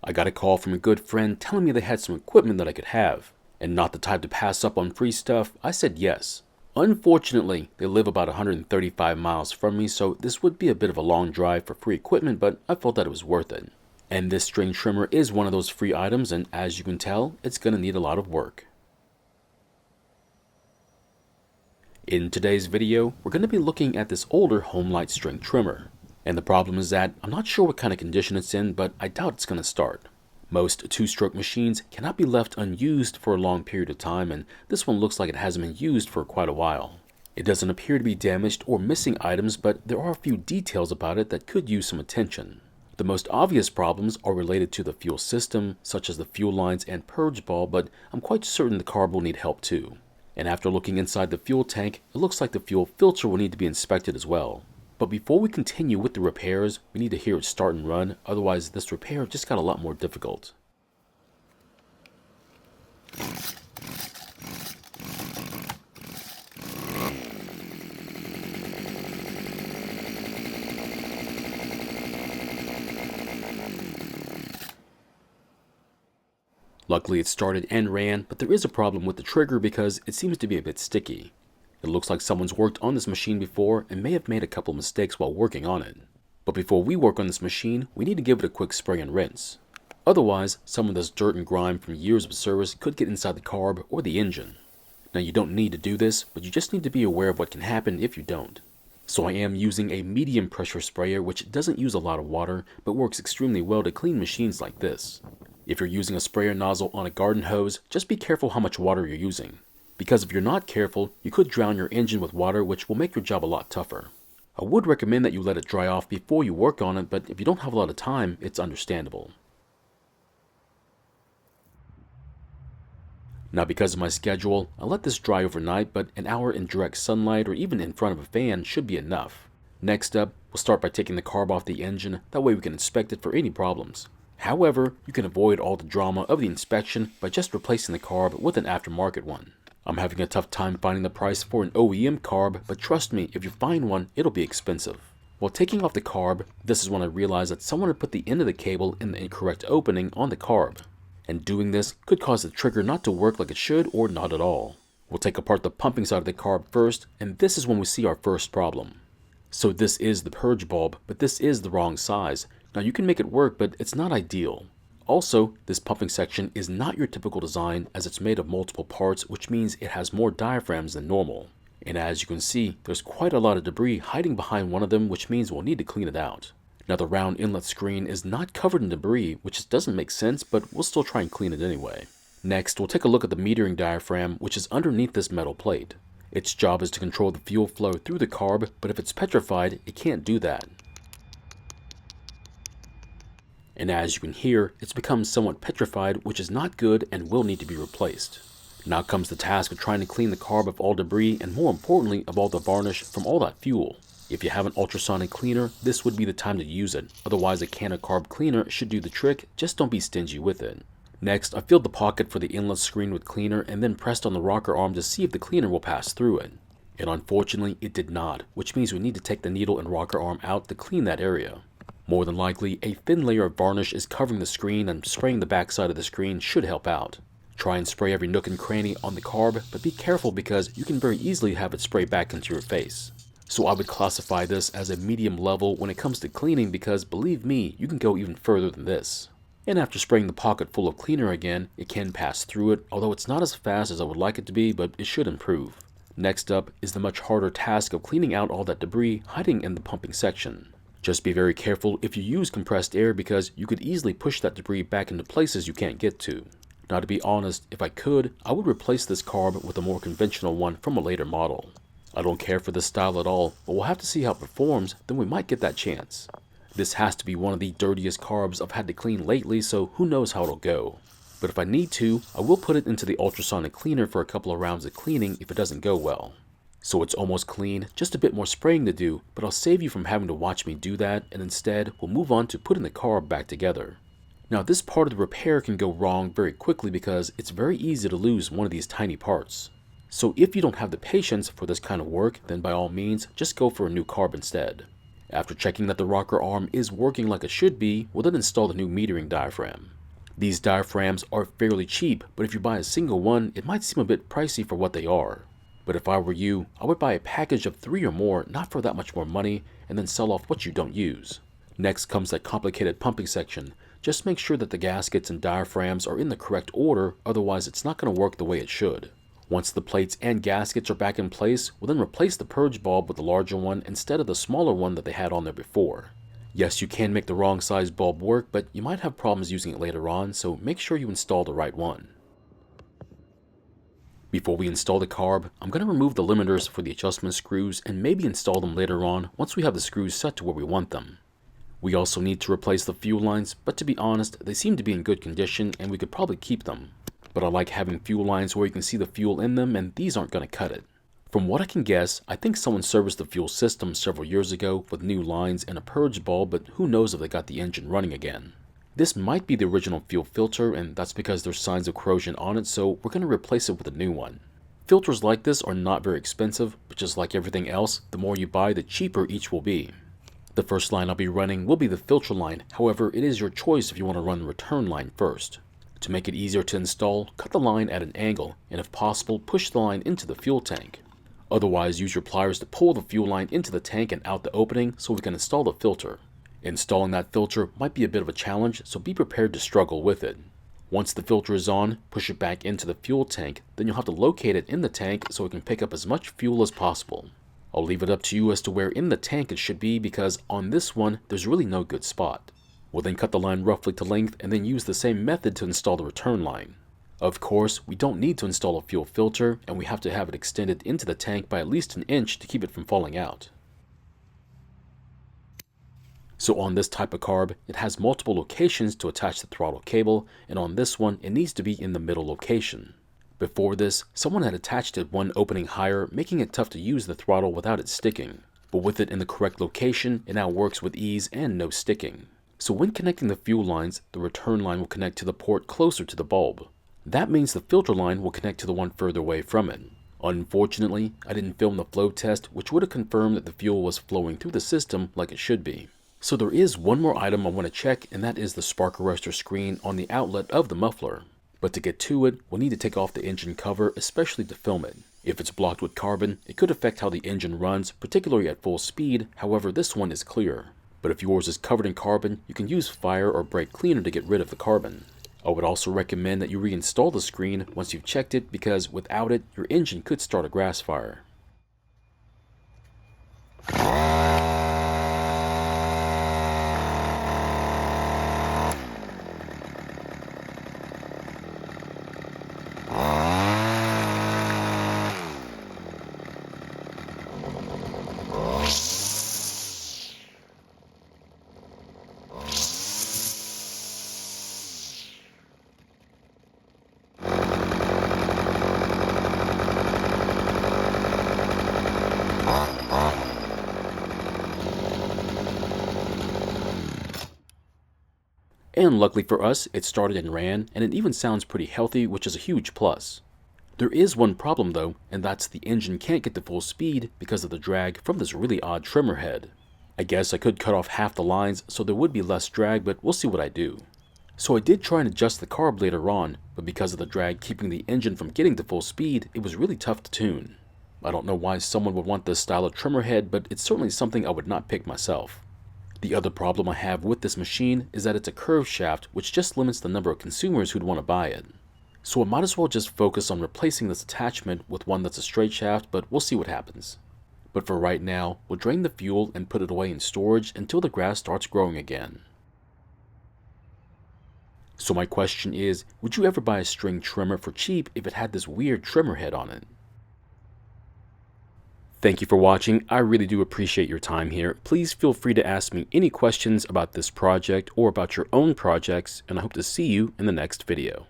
I got a call from a good friend telling me they had some equipment that I could have, and not the type to pass up on free stuff, I said yes. Unfortunately, they live about 135 miles from me, so this would be a bit of a long drive for free equipment, but I felt that it was worth it. And this string trimmer is one of those free items, and as you can tell, it's going to need a lot of work. In today's video, we're going to be looking at this older Homelite string trimmer. And the problem is that I'm not sure what kind of condition it's in, but I doubt it's going to start. Most two-stroke machines cannot be left unused for a long period of time, and this one looks like it hasn't been used for quite a while. It doesn't appear to be damaged or missing items, but there are a few details about it that could use some attention. The most obvious problems are related to the fuel system, such as the fuel lines and purge ball, but I'm quite certain the carb will need help too. And after looking inside the fuel tank, it looks like the fuel filter will need to be inspected as well. But before we continue with the repairs, we need to hear it start and run, otherwise this repair just got a lot more difficult. Luckily it started and ran, but there is a problem with the trigger because it seems to be a bit sticky. It looks like someone's worked on this machine before and may have made a couple mistakes while working on it. But before we work on this machine, we need to give it a quick spray and rinse. Otherwise, some of this dirt and grime from years of service could get inside the carb or the engine. Now you don't need to do this, but you just need to be aware of what can happen if you don't. So I am using a medium pressure sprayer which doesn't use a lot of water, but works extremely well to clean machines like this. If you're using a sprayer nozzle on a garden hose, just be careful how much water you're using. Because if you're not careful, you could drown your engine with water, which will make your job a lot tougher. I would recommend that you let it dry off before you work on it, but if you don't have a lot of time, it's understandable. Now because of my schedule, I let this dry overnight, but an hour in direct sunlight or even in front of a fan should be enough. Next up, we'll start by taking the carb off the engine, that way we can inspect it for any problems. However, you can avoid all the drama of the inspection by just replacing the carb with an aftermarket one. I'm having a tough time finding the price for an OEM carb, but trust me, if you find one, it'll be expensive. While taking off the carb, this is when I realized that someone had put the end of the cable in the incorrect opening on the carb. And doing this could cause the trigger not to work like it should or not at all. We'll take apart the pumping side of the carb first, and this is when we see our first problem. So this is the purge bulb, but this is the wrong size. Now you can make it work, but it's not ideal. Also, this pumping section is not your typical design as it's made of multiple parts, which means it has more diaphragms than normal. And as you can see, there's quite a lot of debris hiding behind one of them, which means we'll need to clean it out. Now the round inlet screen is not covered in debris, which just doesn't make sense, but we'll still try and clean it anyway. Next, we'll take a look at the metering diaphragm, which is underneath this metal plate. Its job is to control the fuel flow through the carb, but if it's petrified, it can't do that. And as you can hear, it's become somewhat petrified, which is not good and will need to be replaced. Now comes the task of trying to clean the carb of all debris and more importantly of all the varnish from all that fuel. If you have an ultrasonic cleaner, this would be the time to use it. Otherwise a can of carb cleaner should do the trick, just don't be stingy with it. Next, I filled the pocket for the inlet screen with cleaner and then pressed on the rocker arm to see if the cleaner will pass through it. And unfortunately it did not, which means we need to take the needle and rocker arm out to clean that area. More than likely, a thin layer of varnish is covering the screen and spraying the backside of the screen should help out. Try and spray every nook and cranny on the carb, but be careful because you can very easily have it spray back into your face. So I would classify this as a medium level when it comes to cleaning because believe me, you can go even further than this. And after spraying the pocket full of cleaner again, it can pass through it, although it's not as fast as I would like it to be, but it should improve. Next up is the much harder task of cleaning out all that debris hiding in the pumping section. Just be very careful if you use compressed air because you could easily push that debris back into places you can't get to. Now to be honest, if I could, I would replace this carb with a more conventional one from a later model. I don't care for this style at all, but we'll have to see how it performs, then we might get that chance. This has to be one of the dirtiest carbs I've had to clean lately, so who knows how it'll go. But if I need to, I will put it into the ultrasonic cleaner for a couple of rounds of cleaning if it doesn't go well. So it's almost clean, just a bit more spraying to do, but I'll save you from having to watch me do that, and instead we'll move on to putting the carb back together. Now this part of the repair can go wrong very quickly because it's very easy to lose one of these tiny parts. So if you don't have the patience for this kind of work, then by all means, just go for a new carb instead. After checking that the rocker arm is working like it should be, we'll then install the new metering diaphragm. These diaphragms are fairly cheap, but if you buy a single one, it might seem a bit pricey for what they are. But if I were you, I would buy a package of 3 or more, not for that much more money, and then sell off what you don't use. Next comes that complicated pumping section. Just make sure that the gaskets and diaphragms are in the correct order, otherwise it's not going to work the way it should. Once the plates and gaskets are back in place, we'll then replace the purge bulb with the larger one instead of the smaller one that they had on there before. Yes, you can make the wrong size bulb work, but you might have problems using it later on, so make sure you install the right one. Before we install the carb, I'm going to remove the limiters for the adjustment screws and maybe install them later on once we have the screws set to where we want them. We also need to replace the fuel lines, but to be honest, they seem to be in good condition and we could probably keep them. But I like having fuel lines where you can see the fuel in them, and these aren't going to cut it. From what I can guess, I think someone serviced the fuel system several years ago with new lines and a purge bulb, but who knows if they got the engine running again. This might be the original fuel filter, and that's because there's signs of corrosion on it, so we're going to replace it with a new one. Filters like this are not very expensive, but just like everything else, the more you buy, the cheaper each will be. The first line I'll be running will be the filter line, however, it is your choice if you want to run the return line first. To make it easier to install, cut the line at an angle, and if possible, push the line into the fuel tank. Otherwise, use your pliers to pull the fuel line into the tank and out the opening so we can install the filter. Installing that filter might be a bit of a challenge, so be prepared to struggle with it. Once the filter is on, push it back into the fuel tank, then you'll have to locate it in the tank so it can pick up as much fuel as possible. I'll leave it up to you as to where in the tank it should be because on this one, there's really no good spot. We'll then cut the line roughly to length and then use the same method to install the return line. Of course, we don't need to install a fuel filter, and we have to have it extended into the tank by at least an inch to keep it from falling out. So on this type of carb, it has multiple locations to attach the throttle cable, and on this one, it needs to be in the middle location. Before this, someone had attached it one opening higher, making it tough to use the throttle without it sticking. But with it in the correct location, it now works with ease and no sticking. So when connecting the fuel lines, the return line will connect to the port closer to the bulb. That means the filter line will connect to the one further away from it. Unfortunately, I didn't film the flow test, which would have confirmed that the fuel was flowing through the system like it should be. So there is one more item I want to check, and that is the spark arrestor screen on the outlet of the muffler. But to get to it, we'll need to take off the engine cover, especially to film it. If it's blocked with carbon, it could affect how the engine runs, particularly at full speed. However, this one is clear. But if yours is covered in carbon, you can use fire or brake cleaner to get rid of the carbon. I would also recommend that you reinstall the screen once you've checked it, because without it, your engine could start a grass fire. And luckily for us, it started and ran, and it even sounds pretty healthy, which is a huge plus. There is one problem though, and that's the engine can't get to full speed because of the drag from this really odd trimmer head. I guess I could cut off half the lines so there would be less drag, but we'll see what I do. So I did try and adjust the carb later on, but because of the drag keeping the engine from getting to full speed, it was really tough to tune. I don't know why someone would want this style of trimmer head, but it's certainly something I would not pick myself. The other problem I have with this machine is that it's a curved shaft, which just limits the number of consumers who'd want to buy it. So I might as well just focus on replacing this attachment with one that's a straight shaft, but we'll see what happens. But for right now, we'll drain the fuel and put it away in storage until the grass starts growing again. So my question is, would you ever buy a string trimmer for cheap if it had this weird trimmer head on it? Thank you for watching. I really do appreciate your time here. Please feel free to ask me any questions about this project or about your own projects, and I hope to see you in the next video.